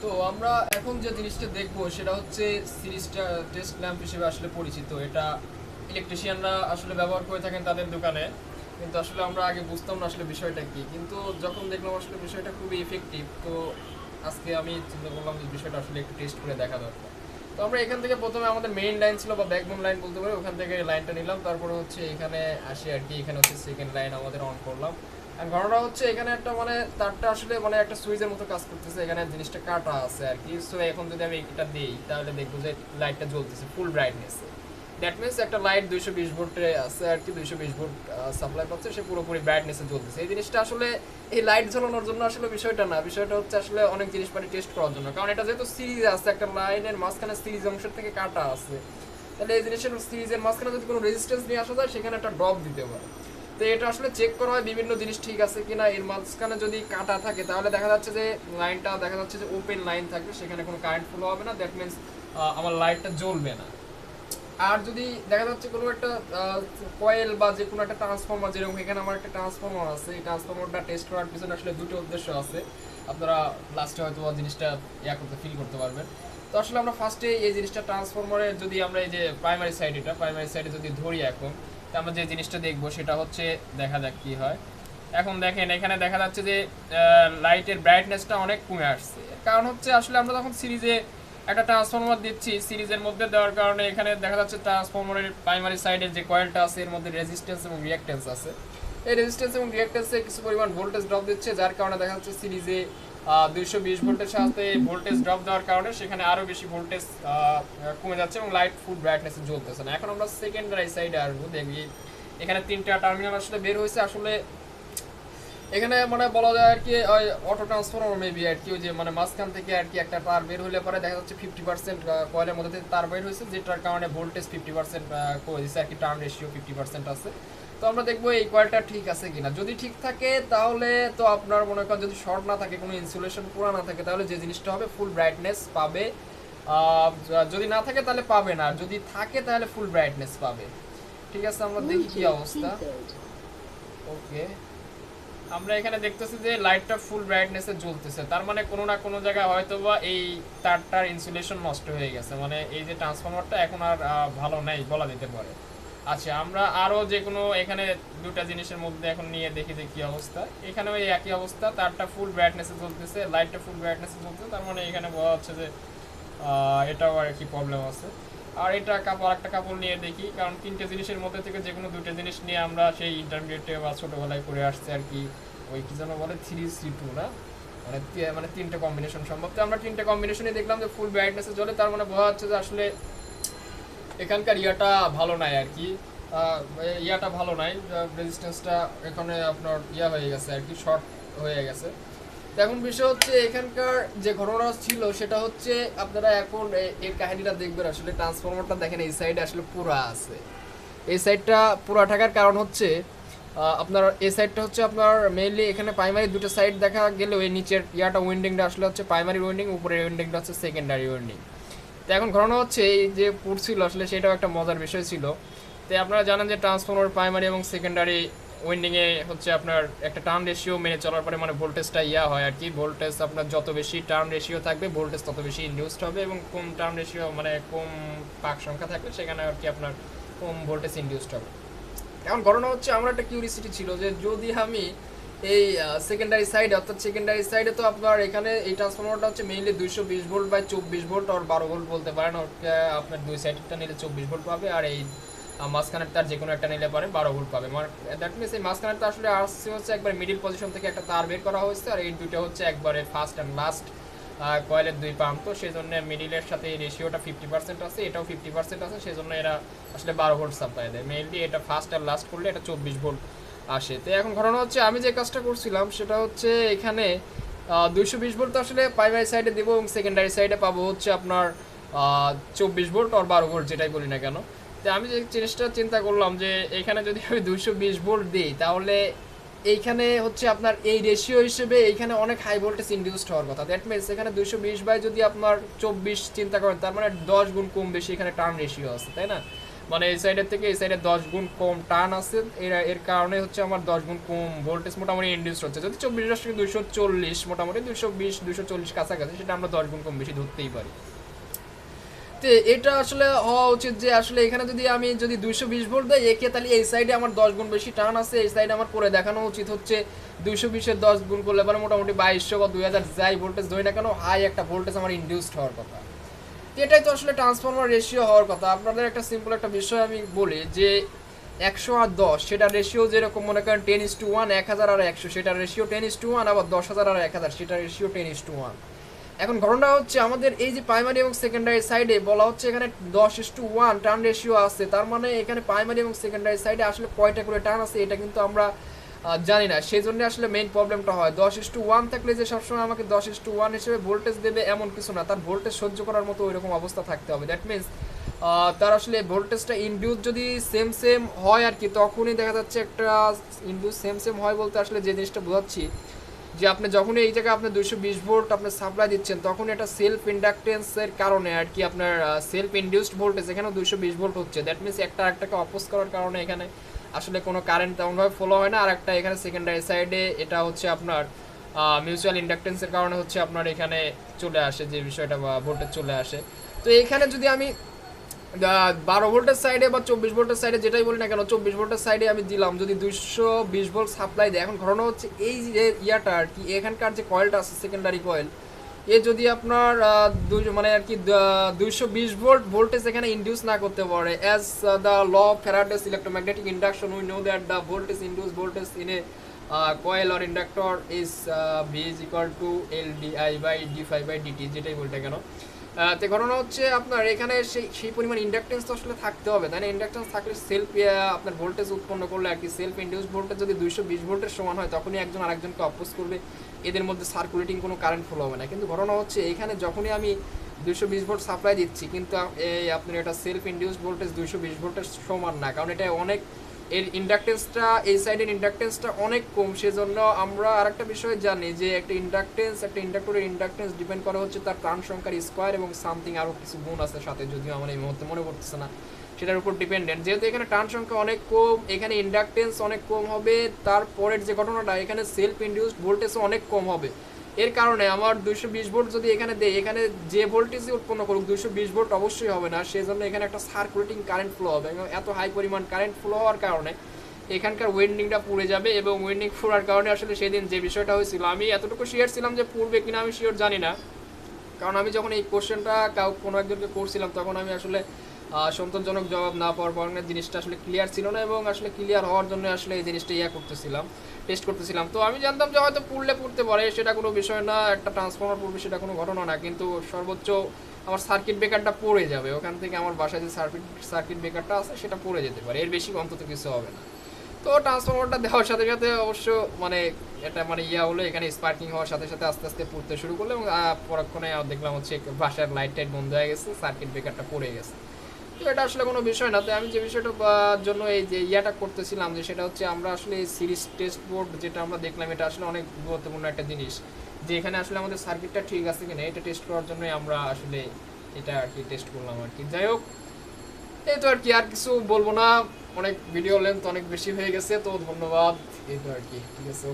তো আমরা এখন যে জিনিসটা দেখবো সেটা হচ্ছে সিরিজটা টেস্ট ল্যাম্প হিসেবে আসলে পরিচিত। এটা ইলেকট্রিশিয়ানরা আসলে ব্যবহার করে থাকেন তাদের দোকানে, কিন্তু আসলে আমরা আগে বুঝতাম না আসলে বিষয়টা কি। কিন্তু যখন দেখলাম আসলে বিষয়টা খুবই ইফেক্টিভ, তো আজকে আমি চিন্তা করলাম যে বিষয়টা আসলে একটু টেস্ট করে দেখা দরকার। তো আমরা এখান থেকে প্রথমে আমাদের মেইন লাইন ছিল বা ব্যাকবোন লাইন বলতে পারি, ওখান থেকে লাইনটা নিলাম, তারপরে হচ্ছে এখানে আসি আর কি। এখানে হচ্ছে সেকেন্ড লাইন আমাদের অন করলাম। আর ঘটনা হচ্ছে এখানে একটা মানে তারটা আসলে মানে একটা সুইচের মতো কাজ করতেছে, এখানে জিনিসটা কাটা আছে আর কি। সো এখন যদি আমি এটা দিই তাহলে দেখবো যে লাইটটা জ্বলতেছে ফুল ব্রাইটনেসে। দ্যাট মিনস একটা লাইট 220 ভোল্টে আছে আর কি, 220 ভোল্ট সাপ্লাই পাচ্ছে, সে পুরোপুরি ব্রাইটনেসে জ্বলতেছে। এই জিনিসটা আসলে এই লাইট জ্বালানোর জন্য আসলে বিষয়টা না, বিষয়টা হচ্ছে আসলে অনেক জিনিসপাতি টেস্ট করার জন্য। কারণ এটা যেহেতু সিরিজ আছে, একটা লাইনের মাঝখানে সিরিজ অংশের থেকে কাটা আছে, তাহলে এই জিনিসের সিরিজের মাঝখানে যদি কোনো রেজিস্ট্যান্স নিয়ে আসা যায় সেখানে একটা ড্রপ দিতে পারে। তো এটা আসলে চেক করা হয় বিভিন্ন জিনিস ঠিক আছে কিনা। এর মাঝখানে যদি কাটা থাকে তাহলে দেখা যাচ্ছে যে লাইনটা দেখা যাচ্ছে যে ওপেন লাইন থাকবে, সেখানে কোনো কারেন্ট ফ্লো হবে না, দ্যাট মিনস আমার লাইটটা জ্বলবে না। আর যদি দেখা যাচ্ছে কোনো একটা কয়েল বা যে কোনো একটা ট্রান্সফর্মার, যেরকম এখানে আমার একটা ট্রান্সফর্মার আছে, এই ট্রান্সফর্মারটা টেস্ট করার পিছনে আসলে দুটো উদ্দেশ্য আছে। আপনারা লাস্টে হয়তো জিনিসটা করতে ফিল করতে পারবেন। তো আসলে আমরা ফার্স্টে এই জিনিসটা ট্রান্সফর্মারের যদি আমরা এই যে প্রাইমারি সাইডে যদি ধরি এখন, তো আমরা যে জিনিসটা দেখবো সেটা হচ্ছে, দেখা যাক কি হয়। এখন দেখেন এখানে দেখা যাচ্ছে যে লাইটের ব্রাইটনেসটা অনেক কমে আসছে। কারণ হচ্ছে আসলে আমরা যখন সিরিজে একটা ট্রান্সফর্মার দিচ্ছি, সিরিজের মধ্যে দেওয়ার কারণে এখানে দেখা যাচ্ছে ট্রান্সফর্মারের প্রাইমারি সাইডের যে কয়েলটা আছে এর মধ্যে রেজিস্ট্যান্স এবং রিঅ্যাক্ট্যান্স আছে। এই রেজিস্ট্যান্স এবং রিঅ্যাক্ট্যান্সে কিছু পরিমাণ ভোল্টেজ ড্রপ দিচ্ছে, যার কারণে দেখা যাচ্ছে সিরিজে 220 ভোল্টের সাথে ভোল্টেজ ড্রপ দেওয়ার কারণে সেখানে আরও বেশি ভোল্টেজ কমে যাচ্ছে এবং লাইট ফুল ব্রাইটনেসে জ্বলতেছে না। এখন আমরা সেকেন্ডারি সাইডে আসবো, দেখি এখানে তিনটা টার্মিনাল আসলে বের হয়েছে। আসলে এখানে মানে বলা যায় আর কি ওই অটো ট্রান্সফরমার মেবি আর কি, ওই যে মানে মাঝখান থেকে আর কি একটা তার বের হলে পরে দেখা যাচ্ছে 50% কয়েলের মধ্যে থেকে তার বের হয়েছে, যেটার কারণে ভোল্টেজ 50% করে দিচ্ছে আর কি, টার্ন রেশিও 50% আছে। তো আমরা দেখবো এই কয়েলটা ঠিক আছে কিনা। যদি ঠিক থাকে তাহলে তো আপনার মনে করেন, যদি শর্ট না থাকে, কোনো ইনসুলেশন পুরো না থাকে, তাহলে যে জিনিসটা হবে ফুল ব্রাইটনেস পাবে। যদি না থাকে তাহলে পাবে না, আর যদি থাকে তাহলে ফুল ব্রাইটনেস পাবে। ঠিক আছে, আমরা দেখি কি অবস্থা। ওকে, আমরা এখানে দেখতেছি যে লাইটটা ফুল ব্রাইটনেসে জ্বলতেছে, তার মানে কোনো না কোনো জায়গায় হয়তো বা এই তারটার ইনসুলেশন নষ্ট হয়ে গেছে, মানে এই যে ট্রান্সফরমারটা এখন আর ভালো নাই বলা যেতে পারে। আচ্ছা, আমরা আরও যে কোনো এখানে দুটা জিনিসের মধ্যে এখন নিয়ে দেখি যে কী অবস্থা। এখানেও এই একই অবস্থা, তারটা ফুল ব্রাইটনেসে জ্বলতেছে, লাইটটা ফুল ব্রাইটনেসে জ্বলতেছে, তার মানে এখানে বলা হচ্ছে যে এটাও আর কি প্রবলেম আছে। আর এটা কাপড়, একটা কাপড় নিয়ে দেখি, কারণ তিনটে জিনিসের মধ্যে থেকে যে কোনো দুটো জিনিস নিয়ে আমরা সেই ইন্টারমিডিয়েটে বা ছোটোবেলায় করে আসছে আর কি, ওই কি যেন বলে 3C2 না, মানে মানে তিনটে কম্বিনেশন সম্ভব। তো আমরা তিনটে কম্বিনেশনে দেখলাম যে ফুল ব্রাইটনেসে জ্বলে, তার মানে বোঝা যাচ্ছে যে আসলে এখানকার ইয়াটা ভালো নাই আর কি, ইয়াটা ভালো নাই, রেজিস্ট্যান্সটা এখানে আপনার হয়ে গেছে আর কি, শর্ট হয়ে গেছে। এখন বিষয় হচ্ছে এখানকার যে ঘটনা ছিল সেটা হচ্ছে, আপনারা এখন এর কাহিনীটা দেখবেন। আসলে ট্রান্সফরমারটা দেখেন এই সাইডে আসলে পুরা আছে, এই সাইডটা পুরা থাকার কারণ হচ্ছে আপনার এই সাইডটা হচ্ছে আপনার মেইনলি এখানে প্রাইমারি দুটো সাইড দেখা গেলে ওই নিচের উইন্ডিংটা আসলে হচ্ছে প্রাইমারি উইন্ডিং, উপরের উইন্ডিংটা হচ্ছে সেকেন্ডারি উইন্ডিং। তো এখন ঘটনা হচ্ছে এই যে পড়ছিল আসলে সেটাও একটা মজার বিষয় ছিল। তো আপনারা জানেন যে ট্রান্সফরমার প্রাইমারি এবং সেকেন্ডারি উইন্ডিংয়ে হচ্ছে আপনার একটা টার্ন রেশিও মেনে চলার পরে মানে ভোল্টেজটা হয় আর কি। ভোল্টেজ আপনার যত বেশি টার্ন রেশিও থাকবে ভোল্টেজ তত বেশি ইনডিউসড হবে, এবং কম টার্ন রেশিও মানে কম পাক সংখ্যা থাকলে সেখানে আর কি আপনার কম ভোল্টেজ ইনডিউসড হবে। এখন ঘটনা হচ্ছে আমার একটা কিউরিসিটি ছিল যে যদি আমি এই সেকেন্ডারি সাইডে, অর্থাৎ সেকেন্ডারি সাইডে তো আপনার এখানে এই ট্রান্সফরমারটা হচ্ছে মেইনলি 220 ভোল্ট বাই 24 ভোল্ট আর 12 ভোল্ট বলতে পারেন। আপনার দুই সাইডটা নিলে 24 ভোল্ট পাবে, আর এই মাঝখানের তার যে কোনো একটা নিলে পারে 12 ভোল্ট পাবে। মানে দ্যাট মিনস এই মাঝখানের তো আসলে আসছে হচ্ছে একবার মিডিল পজিশন থেকে একটা তার বের করা হয়েছে, আর এই দুইটা হচ্ছে একবারে ফার্স্ট অ্যান্ড লাস্ট কয়েলের দুই প্রান্ত, সেই জন্য মিডিলের সাথে এই রেশিওটা 50% আছে, এটাও 50% আছে, সেই জন্য এরা আসলে 12 ভোল্ট সাপ্লাই দেয়। মেইনলি এটা ফার্স্ট আর লাস্ট করলে এটা 24 ভোল্ট আসে। তো এখন ঘটনা হচ্ছে আমি যে কাজটা করছিলাম সেটা হচ্ছে এখানে 220 ভোল্ট আসলে প্রাইমারি সাইডে দেবো এবং সেকেন্ডারি সাইডে পাবো হচ্ছে আপনার 24 ভোল্ট আর 12 ভোল্ট যেটাই বলি না কেন। তো আমি যে জিনিসটা চিন্তা করলাম যে এখানে যদি আমি 220 ভোল্ট দিই তাহলে এইখানে হচ্ছে আপনার এই রেশিও হিসেবে এইখানে অনেক হাই ভোল্টেজ ইনডিউসড হওয়ার কথা। দ্যাট মিনস এখানে 220 বাই যদি আপনার 24 চিন্তা করেন, তার মানে 10 গুণ কম বেশি এখানে টার্ন রেশিও আছে, তাই না? মানে এই সাইডের থেকে এই সাইডে 10 গুণ কম টান আছে, এর কারণে হচ্ছে আমার 10 গুণ কম ভোল্টেজ মোটামুটি ইন্ডিউস হচ্ছে। যদি 24.240 মোটামুটি 220-240 কাছাকাছি, সেটা আমরা 10 গুণ কম বেশি ধরতেই পারি। তো এটা আসলে হওয়া উচিত যে আসলে এখানে যদি 220 ভোল্ট দেয় একে, তাহলে এই সাইডে আমার 10 গুণ বেশি টান আছে, এই সাইডে আমার করে দেখানো উচিত হচ্ছে 220-এর 10 গুণ করলে মানে মোটামুটি 2200 বা 2000 যাই ভোল্টেজ ধরি না কেন, হাই একটা ভোল্টেজ আমার ইন্ডিউসড হওয়ার কথা। এটাই তো আসলে ট্রান্সফরমার রেশিও হওয়ার কথা। আপনাদের একটা সিম্পল একটা বিষয় আমি বলি যে 100 আর 10 সেটা রেশিও যেরকম মনে করেন 10:1, 1000 আর 100 সেটা রেশিও 10:1, আবার 10,000 আর 1000 সেটা রেশিও 10:1। এখন ঘটনা হচ্ছে আমাদের এই যে প্রাইমারি এবং সেকেন্ডারি সাইডে বলা হচ্ছে এখানে 10:1 টার্ন রেশিও আছে, তার মানে এখানে প্রাইমারি এবং সেকেন্ডারি সাইডে আসলে কয়টা করে টার্ন আছে এটা কিন্তু আমরা জানি না। সেই জন্য আসলে মেইন প্রবলেমটা হয় 10:1 থাকলে যে সবসময় আমাকে 10:1 হিসেবে ভোল্টেজ দেবে এমন কিছু না, তার ভোল্টেজ সহ্য করার মতো ওইরকম অবস্থা থাকতে হবে। দ্যাট মিনস তার আসলে ভোল্টেজটা ইনডিউস যদি সেম সেম হয় আর কি, তখনই দেখা যাচ্ছে একটা ইনডিউস সেম সেম হয় বলতে আসলে যে জিনিসটা বোঝাচ্ছি যে আপনি যখনই এই জায়গায় আপনি 220 ভোল্ট আপনি সাপ্লাই দিচ্ছেন, তখন এটা সেলফ ইন্ডাকটেন্সের কারণে আর কি আপনার সেলফ ইনডিউসড ভোল্টেজ এখানেও 220 ভোল্ট হচ্ছে। দ্যাট মিনস একটা আরেকটাকে অপোজ করার কারণে এখানে আসলে কোনো কারেন্ট তেমনভাবে ফলো হয় না। আর একটা এখানে সেকেন্ডারি সাইডে এটা হচ্ছে আপনার মিউচুয়াল ইন্ডাকটেন্সের কারণে হচ্ছে আপনার এখানে চলে আসে যে বিষয়টা বা ভোল্টেজ চলে আসে। তো এখানে যদি আমি 12 ভোল্টের সাইডে বা 24 ভোল্টের সাইডে যেটাই বলি না কেন, 24 ভোল্টের সাইডে আমি দিলাম যদি 220 ভোল্ট সাপ্লাই দেয়, এখন ঘটনা হচ্ছে এই যে ইয়াটা আর কি এখানকার যে কয়েলটা আছে সেকেন্ডারি কয়েল, এ যদি আপনার মানে আর কি 220 ভোল্ট ভোল্টেজ এখানে ইনডিউস না করতে পারে, as the law of Faraday's electromagnetic induction we know that the voltage induce voltage in a coil or inductor is V is equal to LdI by d∅ by dt, যেটাই বলতে কেন। তো ঘটনা হচ্ছে আপনার এখানে সেই পরিমাণ ইন্ডাকটেন্স তো আসলে থাকতে হবে, তাই না? ইন্ডাকটেন্স থাকলে সেলফ আপনার ভোল্টেজ উৎপন্ন করলে আর কি সেলফ ইনডিউস ভোল্টেজ যদি 220 ভোল্টের সমান হয়, তখনই একজন আরেকজনকে অপোজ করবে, এদের মধ্যে সার্কুলেটিং কোনো কারেন্ট ফ্লো হবে না। কিন্তু ঘটনা হচ্ছে এখানে যখনই আমি 220 ভোল্ট সাপ্লাই দিচ্ছি, কিন্তু এই আপনার এটা সেলফ ইনডিউস ভোল্টেজ 220 ভোল্টের সমান না, কারণ এটা অনেক এর ইন্ডাকটেন্সটা এই সাইডের ইন্ডাকটেন্সটা অনেক কম। সেজন্য আমরা আরেকটা বিষয় জানি যে একটা ইন্ডাক্টরের ইন্ডাকটেন্স ডিপেন্ড করে হচ্ছে তার প্রাণ সংখ্যার স্কোয়ার এবং সামথিং আরও কিছু গুণ আছে সাথে, যদিও আমার এই মুহূর্তে মনে পড়তেছে না, সেটার উপর ডিপেন্ডেন্ট। যেহেতু এখানে টার্ন সংখ্যা অনেক কম, এখানে ইন্ডাকটেন্স অনেক কম হবে, তারপরের যে ঘটনাটা এখানে সেলফ ইনডিউসড ভোল্টেজও অনেক কম হবে। এর কারণে আমার 220 ভোল্ট যদি এখানে দেয়, এখানে যে ভোল্টেজই উৎপন্ন করুক 220 ভোল্ট অবশ্যই হবে না, সেজন্য এখানে একটা সার্কুলেটিং কারেন্ট ফ্লো হবে এবং এত হাই পরিমাণ কারেন্ট ফ্লো হওয়ার কারণে এখানকার ওয়েন্ডিংটা পুড়ে যাবে। এবং ওয়েন্ডিং পুরার কারণে আসলে সেদিন যে বিষয়টা হয়েছিল, আমি এতটুকু শিওর ছিলাম যে পূর্বে কিনা আমি শিওর জানি না, কারণ আমি যখন এই কোশ্চেনটা কোনো একজনকে করছিলাম তখন আমি আসলে সন্তোষজনক জবাব না পাওয়ার কারণে জিনিসটা আসলে ক্লিয়ার ছিল না, এবং আসলে ক্লিয়ার হওয়ার জন্য আসলে এই জিনিসটা টেস্ট করতেছিলাম। তো আমি জানতাম যে হয়তো পড়তে পারে, সেটা কোনো বিষয় না, একটা ট্রান্সফর্মার পড়বে সেটা কোনো ঘটনা না, কিন্তু সর্বোচ্চ আমার সার্কিট ব্রেকারটা পড়ে যাবে, ওখান থেকে আমার বাসায় যে সার্কিট ব্রেকারটা আছে সেটা পড়ে যেতে পারে, এর বেশি অন্তত কিছু হবে না। তো ট্রান্সফরমারটা দেওয়ার সাথে সাথে অবশ্য মানে এটা মানে হলো এখানে স্পার্কিং হওয়ার সাথে সাথে আস্তে আস্তে পড়তে শুরু করলো, এবং পরক্ষণে দেখলাম হচ্ছে বাসার লাইট টাইট বন্ধ হয়ে গেছে, সার্কিট ব্রেকারটা পড়ে গেছে। তো এটা আসলে কোনো বিষয় না। তো আমি যে বিষয়টা জন্য এই যে করতেছিলাম যে সেটা হচ্ছে আমরা আসলে এই সিরিজ টেস্ট বোর্ড যেটা আমরা দেখলাম, এটা আসলে অনেক গুরুত্বপূর্ণ একটা জিনিস, যে এখানে আসলে আমাদের সার্কিটটা ঠিক আছে কিনা এটা টেস্ট করার জন্যই আমরা আসলে এটা আর কি টেস্ট করলাম আর কি। যাই হোক, এই তো আর কি, আর কিছু বলবো না, অনেক ভিডিও লেন্থ অনেক বেশি হয়ে গেছে, তো ধন্যবাদ, এই তো আর কি, ঠিক আছে।